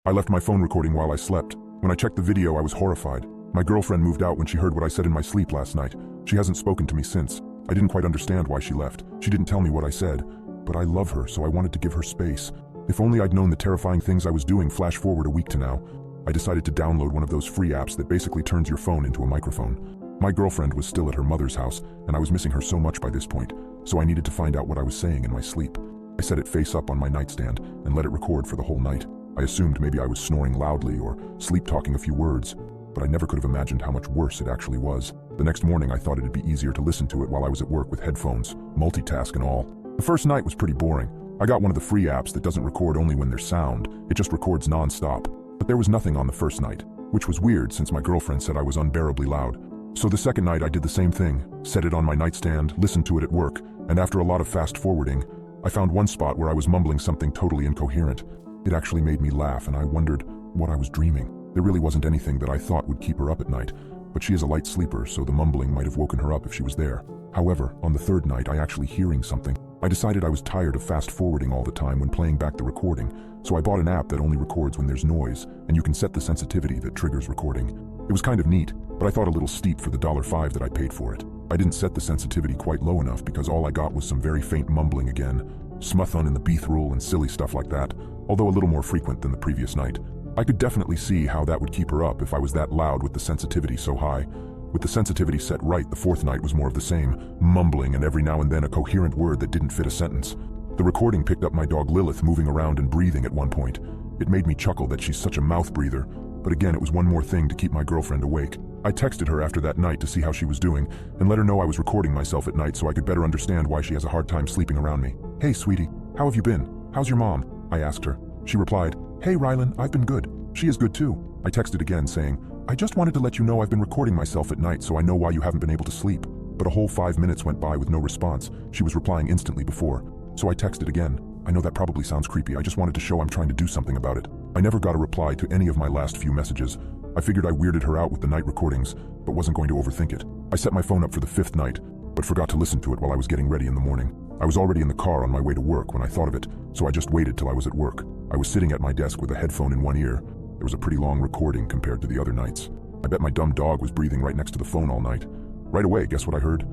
I left my phone recording while I slept. When I checked the video, I was horrified. My girlfriend moved out when she heard what I said in my sleep last night. She hasn't spoken to me since. I didn't quite understand why she left. She didn't tell me what I said. But I love her, so I wanted to give her space. If only I'd known the terrifying things I was doing flash forward a week to now. I decided to download one of those free apps that basically turns your phone into a microphone. My girlfriend was still at her mother's house, and I was missing her so much by this point, so I needed to find out what I was saying in my sleep. I set it face up on my nightstand and let it record for the whole night. I assumed maybe I was snoring loudly or sleep-talking a few words, but I never could have imagined how much worse it actually was. The next morning I thought it'd be easier to listen to it while I was at work with headphones, multitask and all. The first night was pretty boring. I got one of the free apps that doesn't record only when there's sound, it just records non-stop. But there was nothing on the first night, which was weird since my girlfriend said I was unbearably loud. So the second night I did the same thing, set it on my nightstand, listened to it at work, and after a lot of fast-forwarding, I found one spot where I was mumbling something totally incoherent. It actually made me laugh, and I wondered what I was dreaming. There really wasn't anything that I thought would keep her up at night, but she is a light sleeper, so the mumbling might have woken her up if she was there. However, on the third night, I actually hearing something. I decided I was tired of fast-forwarding all the time when playing back the recording, so I bought an app that only records when there's noise, and you can set the sensitivity that triggers recording. It was kind of neat, but I thought a little steep for the $5 that I paid for it. I didn't set the sensitivity quite low enough because all I got was some very faint mumbling again, smuthun in the beath rule and silly stuff like that, although a little more frequent than the previous night. I could definitely see how that would keep her up if I was that loud with the sensitivity so high. With the sensitivity set right, the fourth night was more of the same, mumbling and every now and then a coherent word that didn't fit a sentence. The recording picked up my dog Lilith moving around and breathing at one point. It made me chuckle that she's such a mouth breather, but again it was one more thing to keep my girlfriend awake. I texted her after that night to see how she was doing and let her know I was recording myself at night so I could better understand why she has a hard time sleeping around me. "Hey sweetie, how have you been? How's your mom?" I asked her. She replied, "Hey Rylan, I've been good. She is good too." I texted again saying, "I just wanted to let you know I've been recording myself at night so I know why you haven't been able to sleep." But a whole 5 minutes went by with no response. She was replying instantly before. So I texted again. I know that probably sounds creepy, I just wanted to show I'm trying to do something about it. I never got a reply to any of my last few messages. I figured I weirded her out with the night recordings, but wasn't going to overthink it. I set my phone up for the fifth night, but forgot to listen to it while I was getting ready in the morning. I was already in the car on my way to work when I thought of it, so I just waited till I was at work. I was sitting at my desk with a headphone in one ear. There was a pretty long recording compared to the other nights. I bet my dumb dog was breathing right next to the phone all night. Right away, guess what I heard?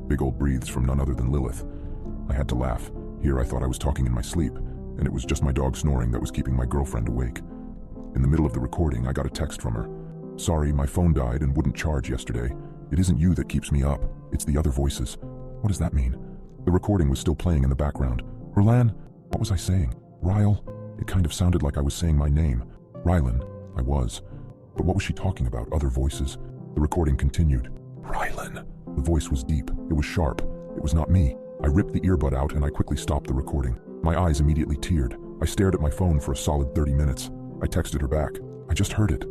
Big old breathes from none other than Lilith. I had to laugh. Here I thought I was talking in my sleep, and it was just my dog snoring that was keeping my girlfriend awake. In the middle of the recording, I got a text from her. "Sorry, my phone died and wouldn't charge yesterday. It isn't you that keeps me up, it's the other voices." What does that mean? The recording was still playing in the background. "Rylan?" What was I saying? "Ryle?" It kind of sounded like I was saying my name. "Rylan." I was. But what was she talking about? Other voices? The recording continued. "Rylan." The voice was deep. It was sharp. It was not me. I ripped the earbud out and I quickly stopped the recording. My eyes immediately teared. I stared at my phone for a solid 30 minutes. I texted her back. "I just heard it."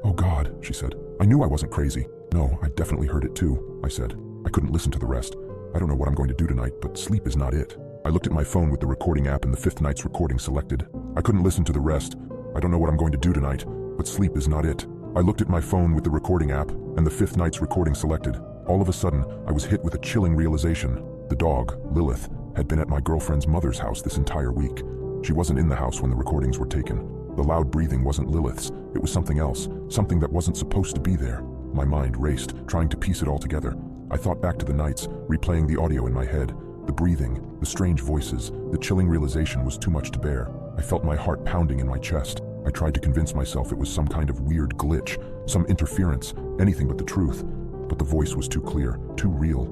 "Oh God," she said. "I knew I wasn't crazy." "No, I definitely heard it too," I said. I couldn't listen to the rest. I don't know what I'm going to do tonight, but sleep is not it. I looked at my phone with the recording app and the fifth night's recording selected. I couldn't listen to the rest. I don't know what I'm going to do tonight, but sleep is not it. I looked at my phone with the recording app and the fifth night's recording selected. All of a sudden, I was hit with a chilling realization. The dog, Lilith, had been at my girlfriend's mother's house this entire week. She wasn't in the house when the recordings were taken. The loud breathing wasn't Lilith's. It was something else, something that wasn't supposed to be there. My mind raced, trying to piece it all together. I thought back to the nights, replaying the audio in my head. The breathing, the strange voices, the chilling realization was too much to bear. I felt my heart pounding in my chest. I tried to convince myself it was some kind of weird glitch, some interference, anything but the truth. But the voice was too clear, too real.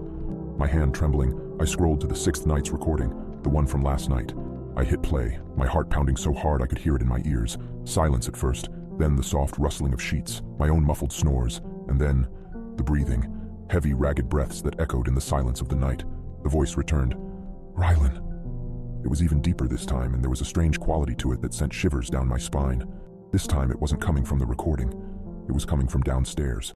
My hand trembling, I scrolled to the sixth night's recording, the one from last night. I hit play, my heart pounding so hard I could hear it in my ears. Silence at first, then the soft rustling of sheets, my own muffled snores, and then the breathing, heavy, ragged breaths that echoed in the silence of the night. The voice returned. "Rylan." It was even deeper this time, and there was a strange quality to it that sent shivers down my spine. This time it wasn't coming from the recording. It was coming from downstairs.